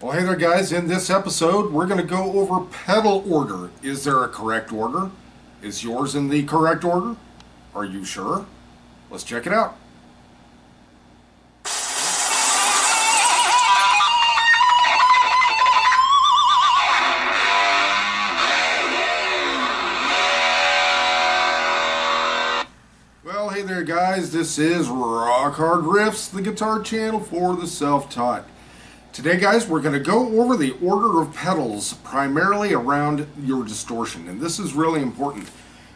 Well, hey there guys, in this episode we're going to go over pedal order. Is there a correct order? Is yours in the correct order? Are you sure? Let's check it out. Well, hey there guys, this is Rock Hard Riffs, the guitar channel for the self-taught. Today guys, we're going to go over the order of pedals primarily around your distortion, and this is really important.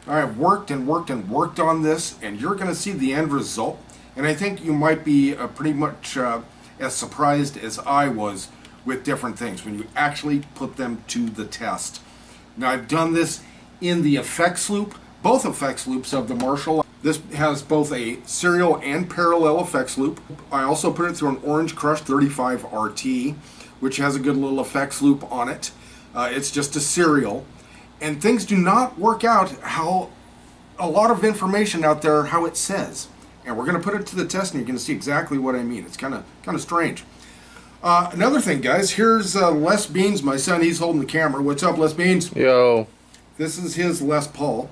I have worked on this, and you're going to see the end result, and I think you might be pretty much as surprised as I was with different things when you actually put them to the test. Now I've done this in the effects loop, both effects loops of the Marshall. This has both a serial and parallel effects loop. I also put it through an Orange Crush 35 RT, which has a good little effects loop on it. It's just a serial. And things do not work out how a lot of information out there, how it says. And we're going to put it to the test and you're going to see exactly what I mean. It's kind of strange. Another thing, guys, here's Les Beans, my son. He's holding the camera. What's up, Les Beans? Yo. This is his Les Paul.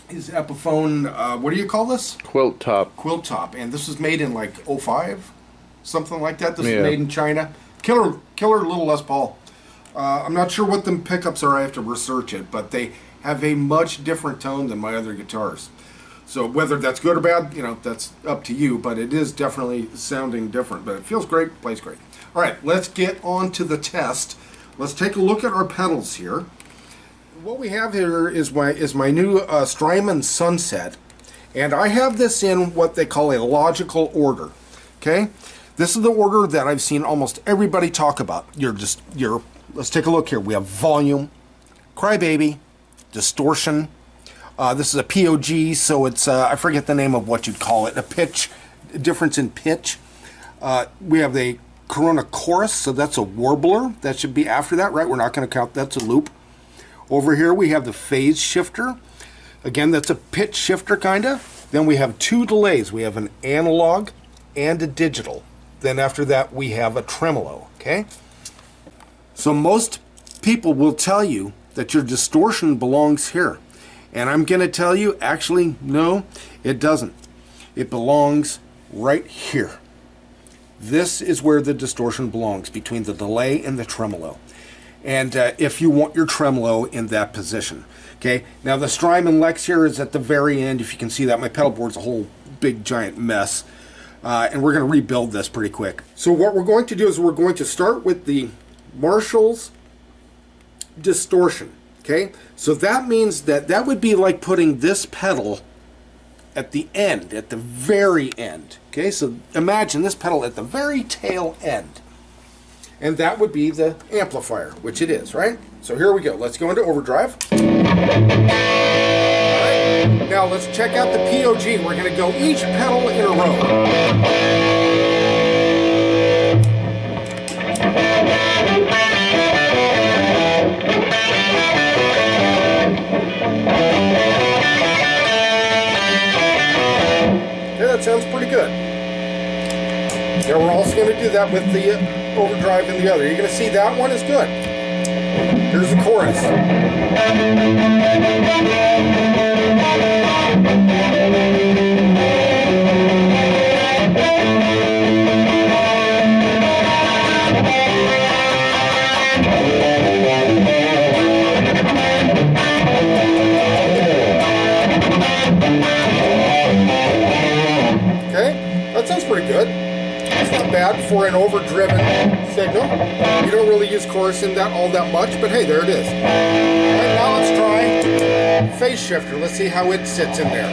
His Epiphone, what do you call this? Quilt top. Quilt top. And this was made in like 05, something like that. This is made in China. Killer little Les Paul. I'm not sure what the pickups are. I have to research it, but they have a much different tone than my other guitars. So whether that's good or bad, you know, that's up to you, but it is definitely sounding different. But it feels great, plays great. All right, let's get on to the test. Let's take a look at our pedals here. What we have here is my new Strymon Sunset, and I have this in what they call a logical order. Okay, this is the order that I've seen almost everybody talk about. Let's take a look here. We have volume, crybaby, distortion. This is a POG, so it's I forget the name of what you'd call it. A difference in pitch. We have the Corona chorus, so that's a warbler. That should be after that, right? We're not going to count. That's a loop. Over here we have the phase shifter. Again, that's a pitch shifter kind of. Then we have two delays. We have an analog and a digital. Then after that we have a tremolo, okay? So most people will tell you that your distortion belongs here. And I'm going to tell you, actually, no, it doesn't. It belongs right here. This is where the distortion belongs, between the delay and the tremolo. And if you want your tremolo in that position. Okay, now the Strymon Lex here is at the very end. If you can see that, my pedal board's a whole big giant mess. And we're going to rebuild this pretty quick. So what we're going to do is we're going to start with the Marshall's distortion. Okay, so that means that would be like putting this pedal at the end, at the very end. Okay, so imagine this pedal at the very tail end. And that would be the amplifier, which it is, right? So here we go. Let's go into overdrive. All right. Now let's check out the POG. We're going to go each pedal in a row. Okay, that sounds pretty good. Now we're also going to do that with the overdrive and the other. You're going to see that one is good. Here's the chorus. Okay, that sounds pretty good. It's not bad for an overdriven signal. You don't really use chorus in that all that much, but hey, there it is. Alright, now let's try phase shifter. Let's see how it sits in there.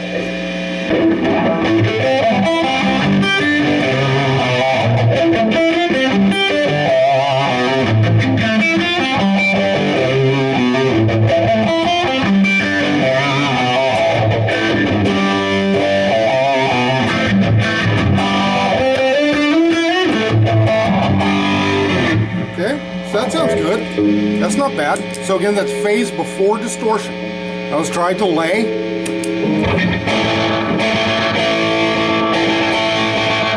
So that sounds good. That's not bad. So again, that's phase before distortion. Now let's try delay.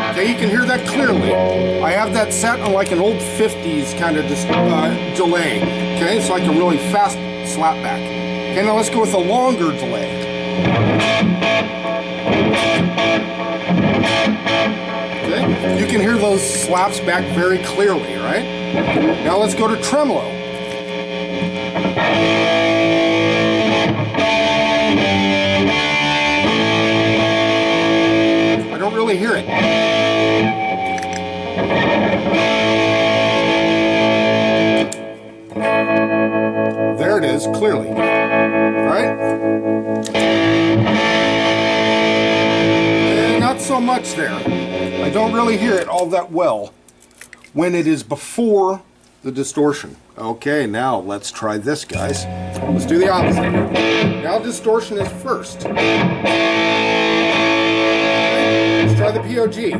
Okay, you can hear that clearly. I have that set on like an old 50s kind of delay. Okay, it's like a really fast slapback. Okay, now let's go with a longer delay. Okay, you can hear those slaps back very clearly, right? Now let's go to tremolo. I don't really hear it. There it is, clearly. Right? And not so much there. I don't really hear it all that well when it is before the distortion. Okay, now let's try this, guys. Let's do the opposite. Now distortion is first. Okay, let's try the POG.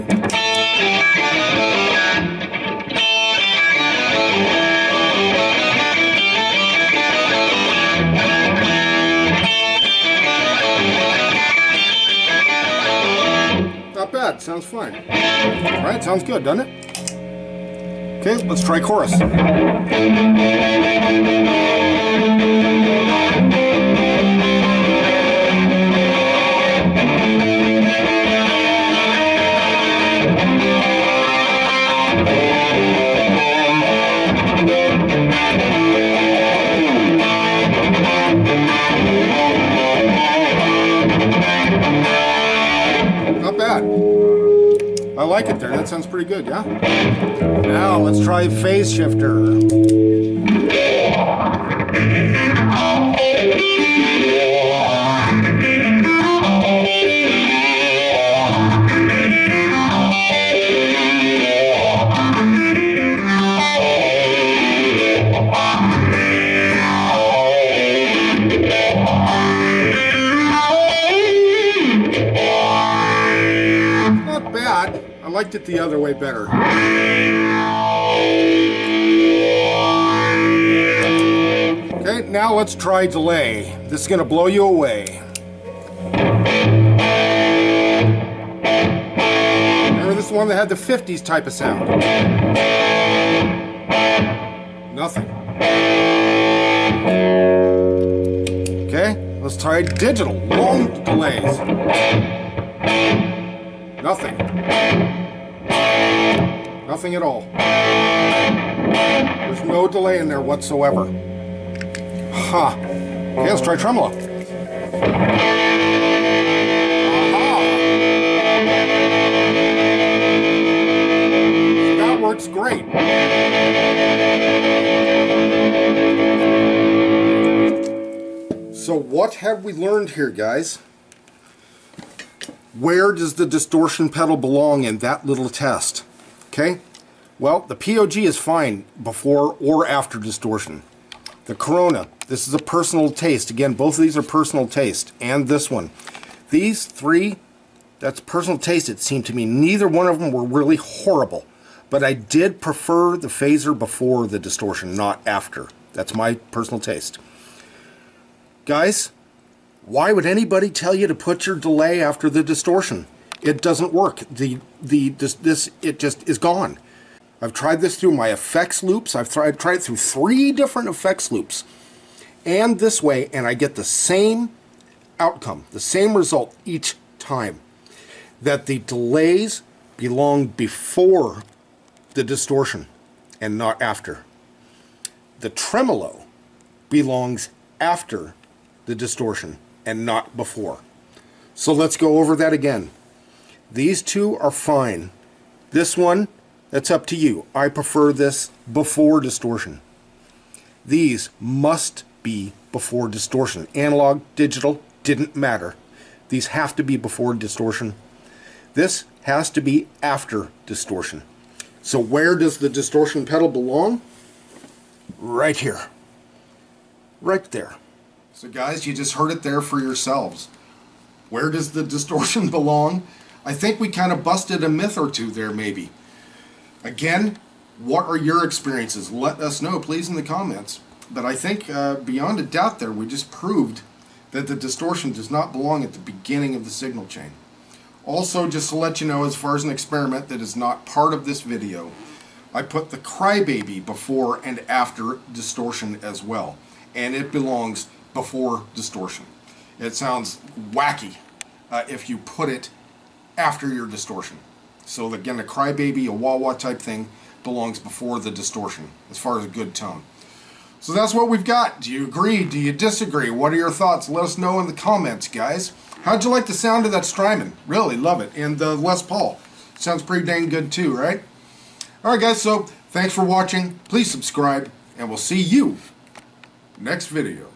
Not bad, sounds fine. Alright, sounds good, doesn't it? Okay, let's try chorus. Not bad. I like it there. That sounds pretty good, yeah? Now let's try phase shifter. Not bad. I liked it the other way better. Okay, now let's try delay. This is going to blow you away. Remember this one that had the 50s type of sound? Nothing. Okay, let's try digital, long delays. Nothing. Nothing at all. There's no delay in there whatsoever. Huh. Okay, let's try tremolo. Aha. So that works great. So what have we learned here, guys? Where does the distortion pedal belong in that little test? Okay, well, the POG is fine before or after distortion. The Corona, this is a personal taste. Again, both of these are personal taste, and this one. These three, that's personal taste, it seemed to me. Neither one of them were really horrible, but I did prefer the phaser before the distortion, not after. That's my personal taste. Guys, why would anybody tell you to put your delay after the distortion? It doesn't work. It just is gone. I've tried this through my effects loops. I've tried it through 3 different effects loops, and this way, and I get the same outcome, the same result each time. That the delays belong before the distortion and not after. The tremolo belongs after the distortion and not before. So let's go over that again. These two are fine. This one, that's up to you. I prefer this before distortion. These must be before distortion. Analog, digital, didn't matter. These have to be before distortion. This has to be after distortion. So where does the distortion pedal belong? Right here. Right there. So guys, you just heard it there for yourselves. Where does the distortion belong? I think we kind of busted a myth or two there, maybe. Again, what are your experiences? Let us know, please, in the comments. But I think beyond a doubt there, we just proved that the distortion does not belong at the beginning of the signal chain. Also, just to let you know, as far as an experiment that is not part of this video, I put the Crybaby before and after distortion as well. And it belongs before distortion. It sounds wacky if you put it after your distortion. So again, the Crybaby, a wah-wah type thing, belongs before the distortion as far as a good tone. So that's what we've got. Do you agree? Do you disagree? What are your thoughts? Let us know in the comments, guys. How'd you like the sound of that Strymon? Really love it. And the Les Paul. Sounds pretty dang good too, right? Alright guys, so thanks for watching. Please subscribe, and we'll see you next video.